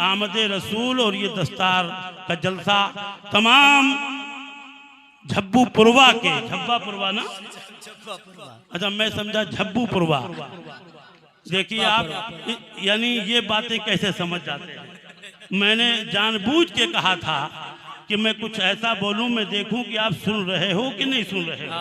आमद रसूल और ये दस्तार का जलसा तमाम झब्बू पुरवा के, झब्बा पुरवा ना, अच्छा मैं समझा झब्बू पुरवा। देखिए आप यानी ये बातें कैसे समझ जाते हैं। मैंने जानबूझ के कहा था कि मैं कुछ ऐसा बोलूं, मैं देखूं कि आप सुन रहे हो कि नहीं सुन रहे हो।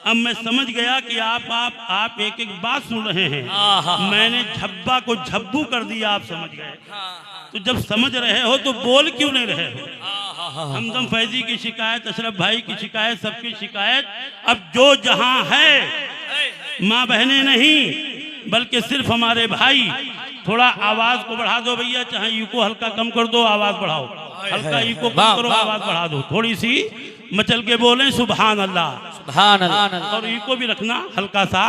अब मैं समझ गया कि आप एक एक बात सुन रहे हैं। मैंने झब्बा को झब्बू कर दिया, आप समझ गए। तो जब समझ रहे हो तो बोल क्यों नहीं रहे हो। हमदम फैजी की शिकायत, अशरफ भाई की शिकायत, सबकी शिकायत। अब जो जहां है माँ बहनें नहीं बल्कि सिर्फ हमारे भाई, थोड़ा आवाज को बढ़ा दो भैया, चाहे इको हल्का कम कर दो, आवाज बढ़ाओ, हल्का इको कम करो, आवाज बढ़ा दो, थोड़ी सी मचल के बोलें सुभान अल्लाह, सुभान अल्लाह। और इको भी रखना हल्का सा।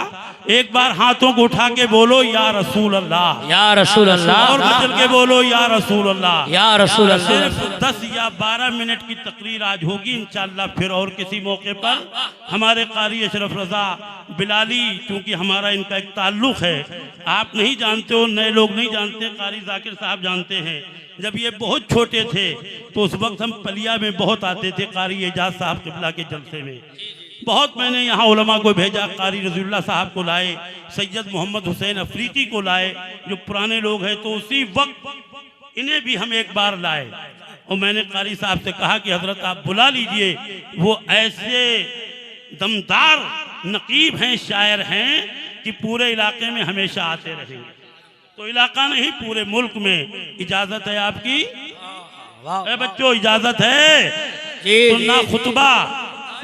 एक बार हाथों को उठा के बोलो या रसूल अल्लाह, या रसूल अल्लाह, और मचल के बोलो या रसूल अल्लाह, या रसूल अल्लाह। सिर्फ 10 या 12 मिनट की तकरीर आज होगी इंशाअल्लाह। फिर और किसी मौके पर हमारे कारी अशरफ रजा बिलाली, क्योंकि हमारा इनका एक ताल्लुक है, आप नहीं जानते हो, नए लोग नहीं जानते, कारी जाकिर साहब जानते हैं। जब ये बहुत छोटे थे तो उस वक्त हम पलिया में बहुत आते थे, कारी एजाज साहब किबला के जलसे में बहुत। मैंने यहाँ उलमा को भेजा, कारी रज़ीउल्लाह साहब को लाए, सैयद मोहम्मद हुसैन अफरीकी को लाए, जो पुराने लोग हैं। तो उसी वक्त इन्हें भी हम एक बार लाए और मैंने कारी साहब से कहा कि हजरत आप बुला लीजिए, वो ऐसे दमदार नकीब हैं, शायर हैं कि पूरे इलाके में हमेशा आते रहेंगे। तो इलाका नहीं, पूरे मुल्क में। इजाजत है आपकी बच्चों, इजाजत है। तो ना खुतबा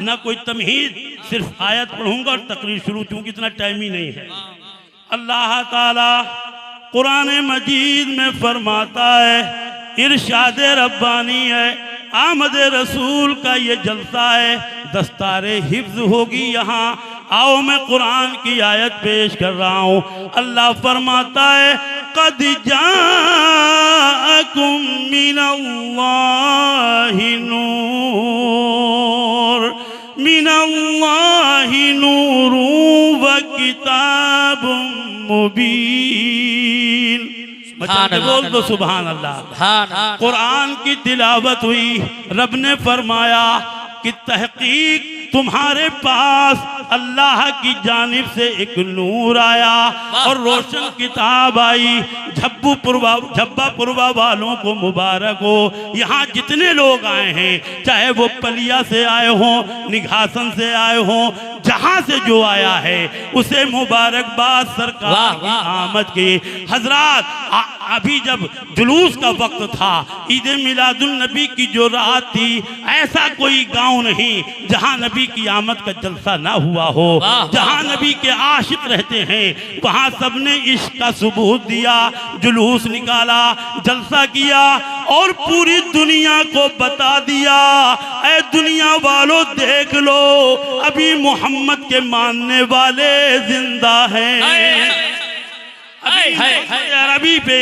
ना कोई तमहीद, सिर्फ आयत पढ़ूंगा और तकरीर शुरू, क्योंकि इतना टाइम ही नहीं है। अल्लाह ताला कुरान मजीद में फरमाता है, इरशाद रब्बानी है, आमद रसूल का ये जलसा है, दस्तारे हिफ्ज होगी यहाँ। आओ मैं कुरान की आयत पेश कर रहा हूँ। अल्लाह फरमाता है, कद जाअकुम मिनल्लाहि नूर, मिनल्लाहि नूरुन व किताबुम मुबीन। बोल दो सुभान अल्लाह। कुरान की तिलावत हुई, रब ने फरमाया कि तहकीक तुम्हारे पास अल्लाह की जानिब से एक नूर आया और रोशन किताब आई। झब्बा पुरवा वालों को मुबारक हो। यहाँ जितने लोग आए हैं, चाहे वो पलिया से आए हों, निघासन से आए हों, जहाँ से जो आया है उसे मुबारकबाद सरकार की आमद की। हजरात, अभी जब जुलूस का वक्त था, ईद मिलादुल नबी की जो रात थी, ऐसा कोई गांव नहीं जहां नबी की आमद का जलसा ना हुआ हो। जहां नबी के आशिक रहते हैं वहां सबने इश्क का सबूत दिया, जुलूस निकाला, जलसा किया और पूरी दुनिया को बता दिया, ऐ दुनिया वालों देख लो, अभी मोहम्मद के मानने वाले जिंदा हैं, अरबी पे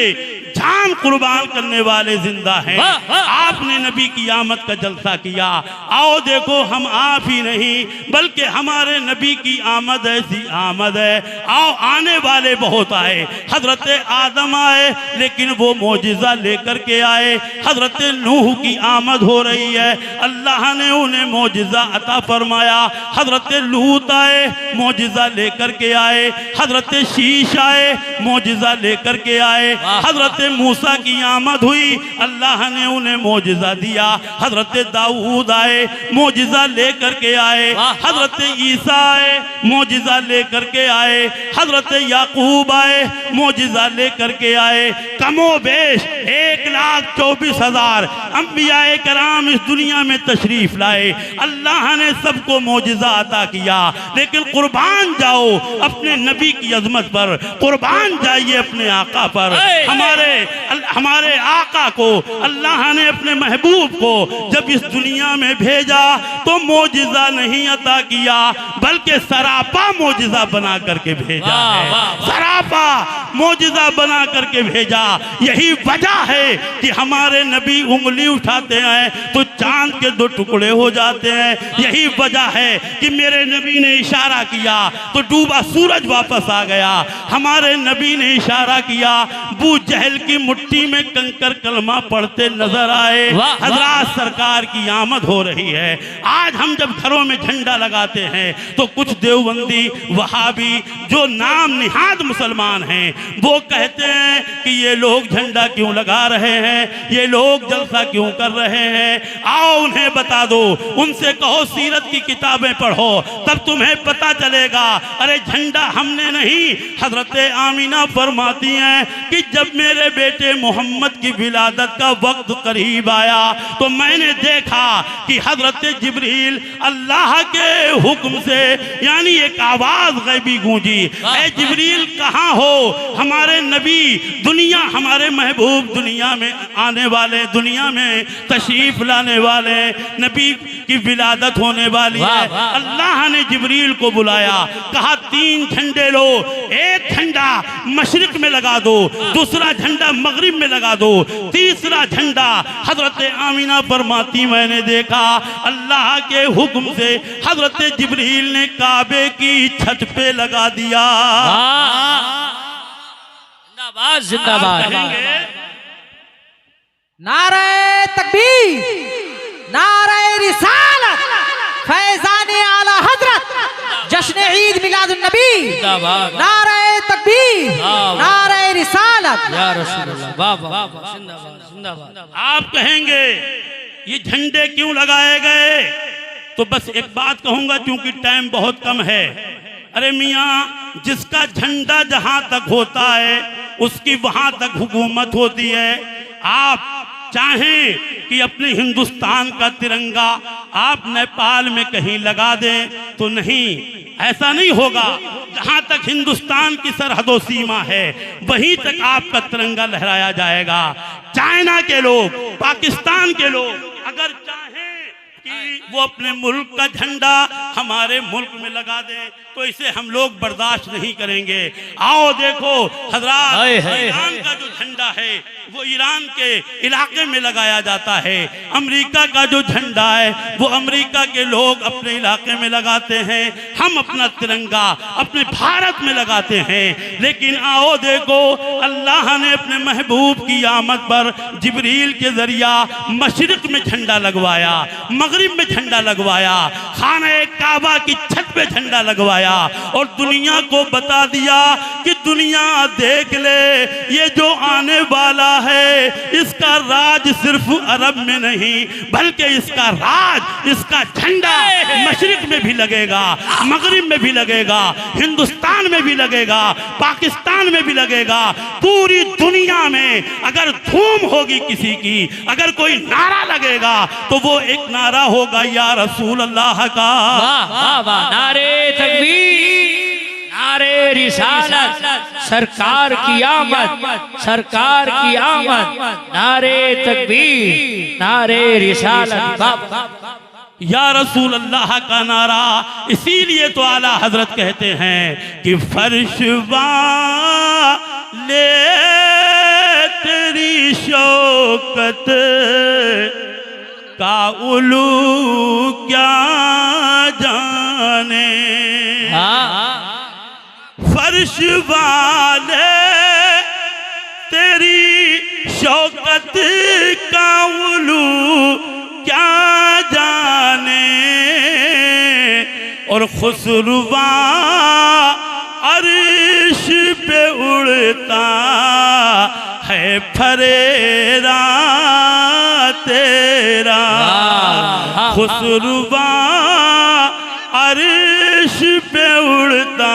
जान कुर्बान करने वाले जिंदा हैं। आपने नबी की आमद का जलसा किया। आओ देखो, हम आप ही नहीं बल्कि हमारे नबी की आमद ऐसी आमद है। आओ, आने वाले बहुत आए। हजरत आदम आए लेकिन वो मोजिज़ा लेकर के आए। हजरत नूह की आमद हो रही है, अल्लाह ने उन्हें मोजिज़ा अता फरमाया। हजरत लूत आए, मोजिज़ा लेकर के आए। हजरत शीश आए, मोजिज़ा लेकर के आए। हजरत मूसा की आमद हुई, अल्लाह ने उन्हें मोजिज़ा दिया। हजरत दाऊद आए, मोजिज़ा लेकर के आए। हजरत ईसा आए, मोजिज़ा लेकर के आए। हजरत याकूब आए, मोजिज़ा लेकर के आए। कमोबेश 1,24,000 अंबियाए कराम इस दुनिया में तशरीफ लाए। अल्लाह ने सबको मोजिज़ा अता किया। लेकिन कुर्बान जाओ अपने नबी की अजमत पर, कुर्बान जाइए अपने आका पर। हमारे आका को अल्लाह ने, अपने महबूब को जब इस दुनिया में भेजा तो मोजिज़ा नहीं अता किया बल्कि सरापा मोजिज़ा बना करके भेजा है। सरापा मोजिज़ा बना करके भेजा। यही वजह है कि हमारे नबी उंगली उठाते हैं तो चांद के 2 टुकड़े हो जाते हैं। यही वजह है कि मेरे नबी ने इशारा किया तो डूबा सूरज वापस आ गया। हमारे नबी ने इशारा किया, अबू जहल की मुट्ठी में कंकर कलमा पढ़ते नजर आए। हजरात सरकार की आमद हो रही है। आज हम जब घरों में झंडा लगाते हैं तो कुछ देवबंदी वहाबी जो नाम निहाद मुसलमान हैं वो कहते हैं कि ये लोग झंडा क्यों लगा रहे हैं, ये लोग जलसा क्यों कर रहे हैं। आओ उन्हें बता दो, उनसे कहो सीरत की किताबें पढ़ो, तब तुम्हें पता चलेगा। अरे झंडा हमने नहीं, हजरत आमीना फरमाती हैं कि जब मेरे बेटे मोहम्मद की विलादत का वक्त करीब आया तो मैंने देखा कि हजरत जिब्रील अल्लाह के हुक्म से यानी एक आवाज गैबी गूंजी, ऐ जिब्रील कहाँ हो? हमारे नबी दुनिया, हमारे महबूब दुनिया में आने वाले, दुनिया में तशरीफ लाने वाले, नबी की विलादत होने वाली है। अल्लाह ने जिब्रील को बुलाया, कहा 3 झंडे लो, एक झंडा मशरिक में लगा दो, दूसरा झंडा मगरिब में लगा दो, तीसरा झंडा हजरत आमीना फरमाती मैंने देखा अल्लाह के हुक्म से हजरत जिब्रील ने काबे की छत पे लगा दिया। जिंदाबाद जिंदाबाद। नारे तकबीर, नारे रिसालत, फैज़ाने आला हजरत, जश्न ईद मिलादुन नबी, नारे तकबीर, नारे रिसालत, या रसूलल्लाह, वाह वाह, जिंदाबाद जिंदाबाद। आप कहेंगे ये झंडे क्यों लगाए गए? तो बस एक बात कहूंगा क्योंकि टाइम बहुत कम है। अरे मियाँ, जिसका झंडा जहां तक होता है उसकी वहां तक हुकूमत होती है। आप चाहें कि अपने हिंदुस्तान का तिरंगा आप नेपाल में कहीं लगा दें तो नहीं, ऐसा नहीं होगा। जहां तक हिंदुस्तान की सरहदों सीमा है वहीं तक आपका तिरंगा लहराया जाएगा। चाइना के लोग, पाकिस्तान के लोग अगर चाहें कि वो अपने मुल्क का झंडा हमारे मुल्क में लगा दें तो इसे हम लोग बर्दाश्त नहीं करेंगे। आओ देखो हजरात, ईरान का जो झंडा है वो ईरान के इलाके में लगाया जाता है। अमेरिका का जो झंडा है वो अमेरिका के लोग अपने इलाके में लगाते हैं। हम अपना तिरंगा अपने भारत में लगाते हैं। लेकिन आओ देखो, अल्लाह ने अपने महबूब की आमद पर जिब्रील के जरिया मशरिक में झंडा लगवाया, मगरिब में झंडा लगवाया, खाने काबा की छत पे झंडा लगवाया और दुनिया को बता दिया कि दुनिया देख ले, ये जो आने वाला है इसका राज सिर्फ अरब में नहीं बल्कि इसका राज, इसका झंडा मशरिक में भी लगेगा, मगरिब में भी लगेगा, हिंदुस्तान में भी लगेगा, पाकिस्तान में भी लगेगा। पूरी दुनिया में अगर धूम होगी किसी की, अगर कोई नारा लगेगा तो वो एक नारा होगा या रसूल अल्लाह का। वाह वाह, नारे तकबीर, नारे रिसालत, सरकार की आमद, सरकार की आमद, नारे तकबीर, नारे रिसालत, या रसूल अल्लाह का नारा। इसीलिए तो आला हजरत कहते हैं कि फर्श वाले तेरी शौकत का उलू क्या जाने, फर्श वाले तेरी शौकत का उलू क्या जाने, और खुसरवा अर्श पे उड़ता है फरेरा तेरा, खुसरवा अर्श पे उड़ता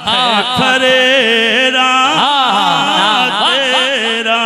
है फरेरा तेरा।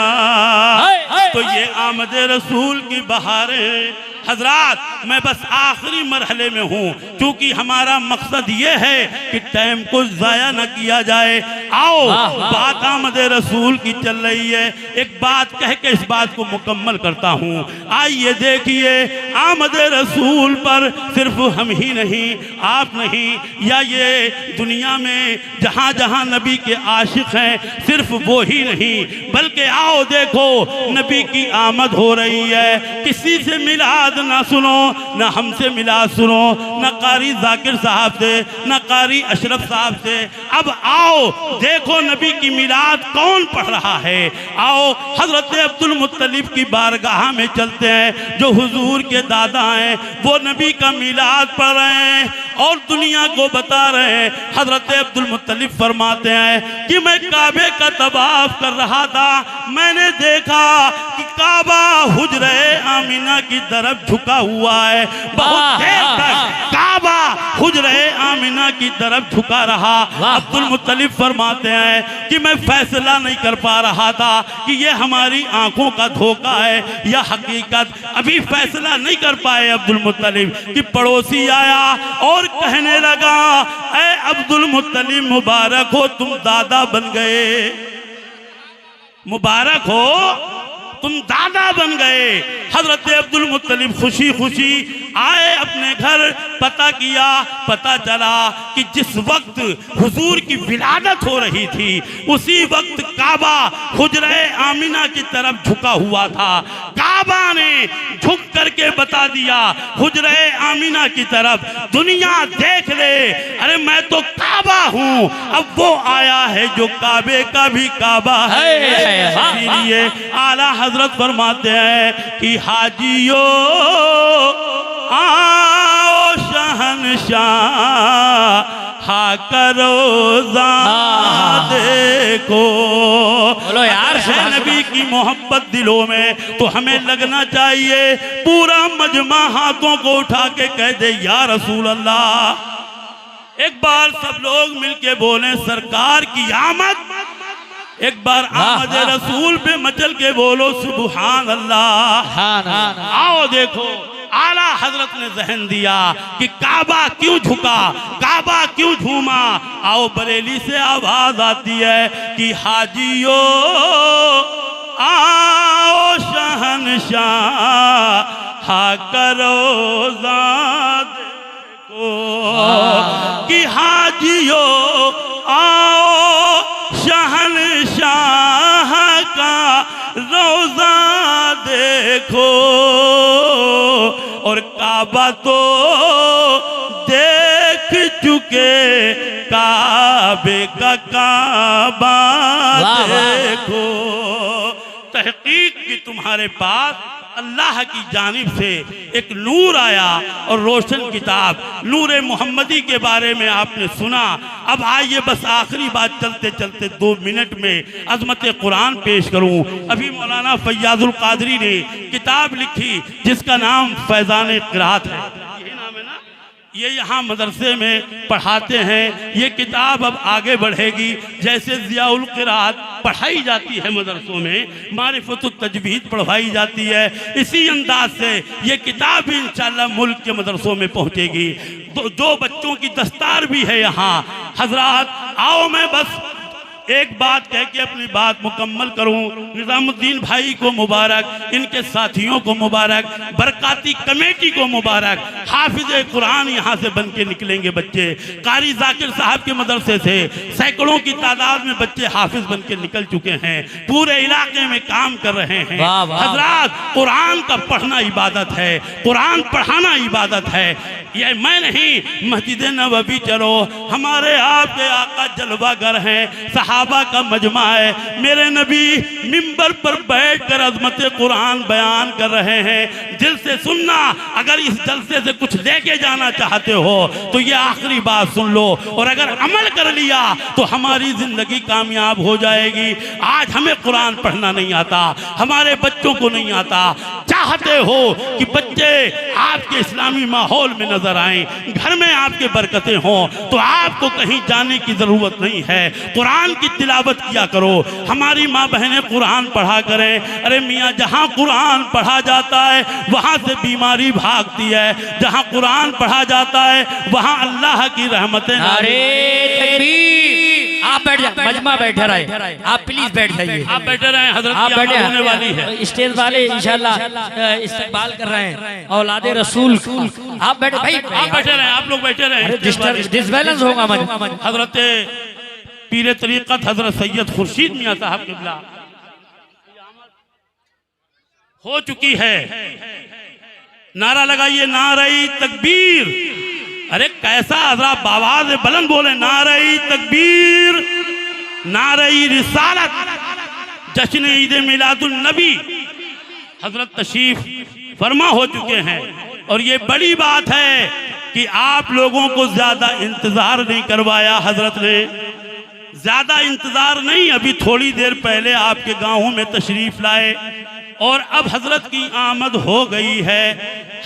तो ये आमद रसूल की बहारें हजरात, मैं बस आखिरी मरहले में हूँ क्योंकि हमारा मकसद ये है कि टाइम को ज़ाया न किया जाए। आओ, बात आमद रसूल की चल रही है, एक बात कह के इस बात को मुकम्मल करता हूँ। आइए देखिए, आमद रसूल पर सिर्फ हम ही नहीं, आप नहीं, या ये दुनिया में जहाँ जहाँ नबी के आशिक हैं सिर्फ वो ही नहीं, बल्कि आओ देखो नबी की आमद हो रही है, किसी से मिला मिलाद ना सुनो, ना हमसे मिलाद सुनो, ना कारी जाकिर साहब से, ना कारी अशरफ साहब से। अब आओ देखो नबी की मिलाद कौन पढ़ रहा है। आओ हजरत अब्दुल मुत्तलिब की बारगाह में चलते हैं, जो हुजूर के दादा हैं, वो नबी का मिलाद पढ़ रहे हैं और दुनिया को बता रहे हैं। हजरत अब्दुल मुत्तलिब फरमाते हैं कि मैं काबे का तवाफ कर रहा था, मैंने देखा कि काबा हुजरे आमिना की तरफ झुका हुआ है। बहुत देर तक काबा हुजरे आमिना की तरफ झुका रहा। अब्दुल मुत्तलिब फरमाते हैं कि मैं फैसला नहीं कर पा रहा था कि ये हमारी आंखों का धोखा है या हकीकत। अभी फैसला नहीं कर पाए अब्दुल मुत्तलिब कि पड़ोसी आया और कहने लगा, ऐ अब्दुल मुत्तलिब मुबारक हो, तुम दादा बन गए, मुबारक हो, तुम दादा बन गए। हजरत अब्दुल मुत्तलिब खुशी खुशी आए अपने घर, पता किया, पता चला कि जिस वक्त हुजूर की विलादत हो रही थी उसी वक्त काबा हुजरे आमिना की तरफ झुका हुआ था। काबा ने झुक करके बता दिया हुजरे आमिना की तरफ, दुनिया देख ले, अरे मैं तो काबा हूँ, अब वो आया है जो काबे का भी काबा है। इसीलिए आला हजरत फरमाते हैं कि हाजियो आओ शहनशाह हा करो देखो। बोलो यार, है नबी की मोहब्बत दिलों में तो हमें लगना चाहिए। पूरा मजमा हाथों को उठा के कह दे या रसूल अल्लाह। एक बार सब लोग मिलके बोले सरकार की आमद। एक बार आमद रसूल पे मचल के बोलो सुबहान अल्लाह। आओ देखो आला हजरत ने जहन दिया कि काबा क्यों झुका, काबा क्यों झूमा। आओ बरेली से आवाज आती है कि हाजियो आओ शहनशाह हा करो देखो कि हाजियो आओ शहनशाह का रोजा देखो। और काबा तो देख चुके, काबे का काबा देखो। तहकीक की तुम्हारे पास अल्लाह की जानिब से एक नूर आया और रोशन किताब नूर मोहम्मदी के बारे में आपने सुना। अब आइए बस आखिरी बात चलते चलते 2 मिनट में अजमत कुरान पेश करूं। अभी मौलाना फैयाजुल कादरी ने किताब लिखी जिसका नाम फैज़ान क़िराअत है, यही नाम है ना, ये यहाँ मदरसे में पढ़ाते हैं। ये किताब अब आगे बढ़ेगी, जैसे ज़ियाउल क़िराअत पढ़ाई जाती है मदरसों में, मारिफतुत तजवीद पढ़वाई जाती है, इसी अंदाज से ये किताब भी इंशाअल्लाह मुल्क के मदरसों में पहुँचेगी। दो बच्चों की दस्तार भी है यहाँ। हजरात आओ मैं बस एक बात कह के अपनी बात मुकम्मल करूं। निजामुद्दीन भाई को मुबारक, इनके साथियों को मुबारक, बरकाती कमेटी को मुबारक। हाफिज कुरान यहाँ से बन के निकलेंगे बच्चे। कारी जाकिर साहब के मदरसे से सैकड़ों की तादाद में बच्चे हाफिज बन के निकल चुके हैं, पूरे इलाके में काम कर रहे हैं। हजरात कुरान का पढ़ना इबादत है, कुरान पढ़ाना इबादत है। ये मैं नहीं, मस्जिद नबवी चलो, हमारे आपके आका जलवागर हैं, सहाबा का मजमा है। मेरे नबी मिंबर पर बैठकर अज़मत कुरान बयान कर रहे हैं। दिल से सुनना, अगर इस जलसे से कुछ लेके जाना चाहते हो तो ये आखिरी बात सुन लो, और अगर अमल कर लिया तो हमारी जिंदगी कामयाब हो जाएगी। आज हमें कुरान पढ़ना नहीं आता, हमारे बच्चों को नहीं आता। चाहते हो कि बच्चे आपके इस्लामी माहौल में नजर आएं, घर में आपके बरकतें हों, तो आपको कहीं जाने की जरूरत नहीं है। कुरान की तिलावत किया करो, हमारी माँ बहनें कुरान पढ़ा करें। अरे मियाँ, जहाँ कुरान पढ़ा जाता है वहाँ से बीमारी भागती है, जहाँ कुरान पढ़ा जाता है वहाँ अल्लाह की रहमतें। आप बैठ जाए, मजमा बैठे रहे, आप प्लीज बैठ जाइए। आप बैठे रहे, हजरत आप बैठे होने वाली है। स्टेज वाले इंशाल्लाह इस्तकबाल कर रहे हैं औलादे रसूल। आप बैठे भाई, आप बैठे रहे, आप लोग बैठे रहे। डिसबैलेंस होगा हजरत पीर तरीक़त हजरत सैयद खुर्शीद मियाँ साहब किबला हो चुकी है। नारा लगाइए, नारे तकबीर। अरे कैसा हजरा आवाज बुलंद बोले, नारे तकबीर, नारे रिसालत, जश्न ईद मिलादुन नबी। हजरत तशरीफ फरमा हो चुके हैं और ये बड़ी बात है कि आप लोगों को ज्यादा इंतजार नहीं करवाया हजरत ने, ज्यादा इंतजार नहीं। अभी थोड़ी देर पहले आपके गांवों में तशरीफ लाए और अब हजरत की आमद हो गई है।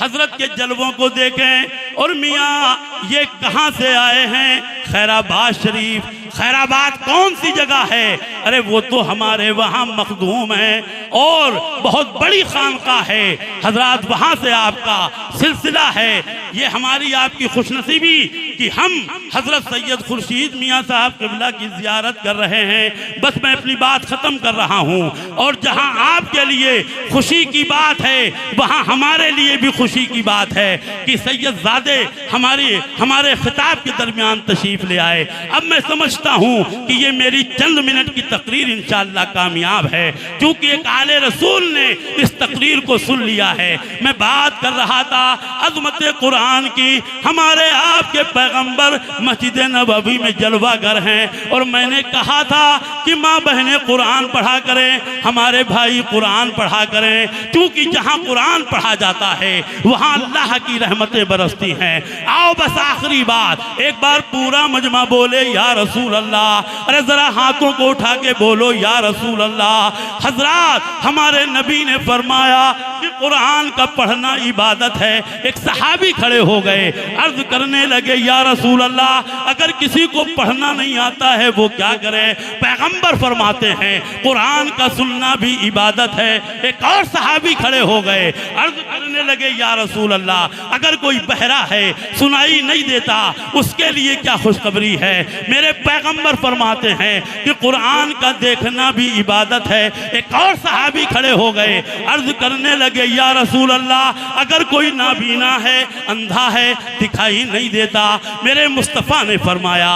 हजरत के जलवों को देखें और मियाँ ये कहाँ से आए हैं? खैराबाद शरीफ। खैराबाद कौन सी जगह है? अरे वो तो हमारे वहाँ मखदूम है और बहुत बड़ी खानका है हजरत, वहाँ से आपका सिलसिला है। ये हमारी आपकी खुशनसीबी कि हम हजरत सैयद खुर्शीद मियाँ साहब क़िबला की ज़ियारत कर रहे हैं। बस मैं अपनी बात ख़त्म कर रहा हूँ। और जहाँ आपके लिए खुशी की बात है वहाँ हमारे लिए भी खुशी की बात है कि सैयदजादे हमारे खिताब के दरमियान तशरीफ़ ले आए। अब मैं समझता हूँ कि ये मेरी चंद मिनट की तकरीर इंशाअल्लाह कामयाब है, क्योंकि एक आले रसूल ने इस तकरीर को सुन लिया है। मैं बात कर रहा था अज़मत कुरान की। हमारे आपके पैगंबर मस्जिद नबवी में जलवागर हैं और मैंने कहा था कि माँ बहनें कुरान पढ़ा करें, हमारे भाई कुरान पढ़ा करें, क्योंकि जहाँ कुरान पढ़ा जाता है वहाँ अल्लाह की रहमतें बरसती हैं। आओ बस आखिरी बात, एक बार पूरा मजमा बोले या रसूल अल्लाह। अरे जरा हाथों को उठा के बोलो या रसूल अल्लाह। हजरात, हमारे नबी ने फरमाया कि कुरान का पढ़ना इबादत है। एक सहाबी खड़े हो गए, अर्ज करने लगे या रसूल अल्लाह, अगर किसी को पढ़ना नहीं आता है वो क्या करे? पैगंबर फरमाते हैं कुरान का सुनना भी इबादत है। एक और सहाबी खड़े हो गए, अर्ज करने लगे या रसूल अल्लाह, अगर कोई बहरा है, सुनाई नहीं देता, उसके लिए क्या खुशखबरी है? मेरे पैगंबर फरमाते हैं कि कुरान का देखना भी इबादत है। एक और सहाबी खड़े हो गए, अर्ज करने लगे या रसूल अल्लाह, अगर कोई नाबीना है, अंधा है, दिखाई नहीं देता। मेरे मुस्तफ़ा ने फरमाया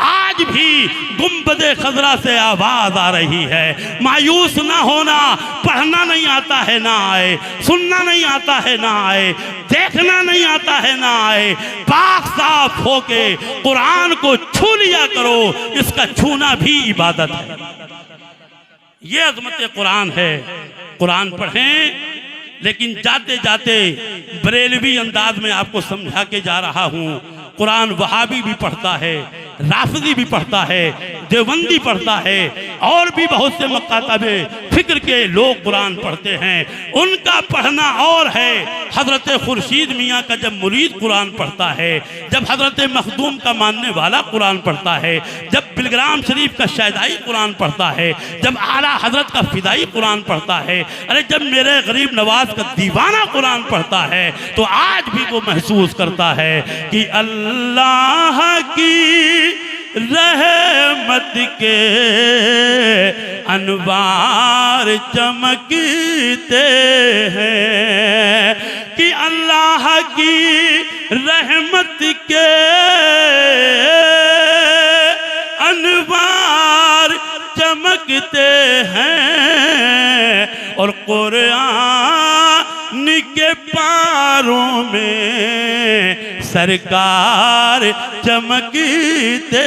आज भी गुंबदे खजरा से आवाज आ रही है, मायूस ना होना। पढ़ना नहीं आता है ना आए, सुनना नहीं आता है ना आए, देखना नहीं आता है ना आए, पाक साफ होके कुरान को छू लिया करो, इसका छूना भी इबादत है। ये अज़मत कुरान है। कुरान पढ़ें, लेकिन जाते जाते बरेलवी अंदाज में आपको समझा के जा रहा हूँ। कुरान वहाबी भी पढ़ता है, राफिदी भी पढ़ता है, देवबंदी पढ़ता है और भी बहुत से मकातबे फिक्र के लोग कुरान पढ़ते हैं। उनका पढ़ना और है। हजरत खुर्शीद मियाँ का जब मुरीद कुरान पढ़ता है, जब हजरत मखदूम का मानने वाला कुरान पढ़ता है, जब बिलग्राम शरीफ का शहदाई कुरान पढ़ता है, जब आला हजरत का फिदाई कुरान पढ़ता है, अरे जब मेरे गरीब नवाज का दीवाना कुरान पढ़ता है, तो आज भी वो महसूस करता है कि अल्लाह की रहमत के अनवार चमकते हैं, कि अल्लाह की रहमत के अनवार चमकते हैं और कुरान के पारों में सरकार चमकते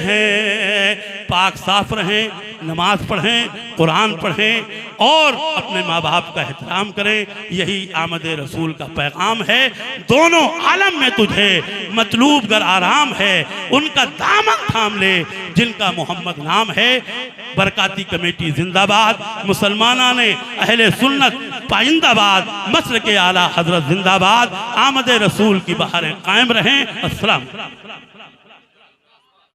हैं। पाक साफ रहें, नमाज पढ़ें, कुरान पढ़ें और अपने माँ बाप का एहतराम करें। यही आमद रसूल का पैगाम है। दोनों आलम में तुझे मतलूब गर आराम है, उनका दामन थाम ले जिनका मोहम्मद नाम है। बरकाती कमेटी जिंदाबाद, मुसलमाना ने अहले सुन्नत पाइंदाबाद, मस्र के आला हजरत जिंदाबाद। आमद रसूल की बहारें कायम रहें। अस्सलाम।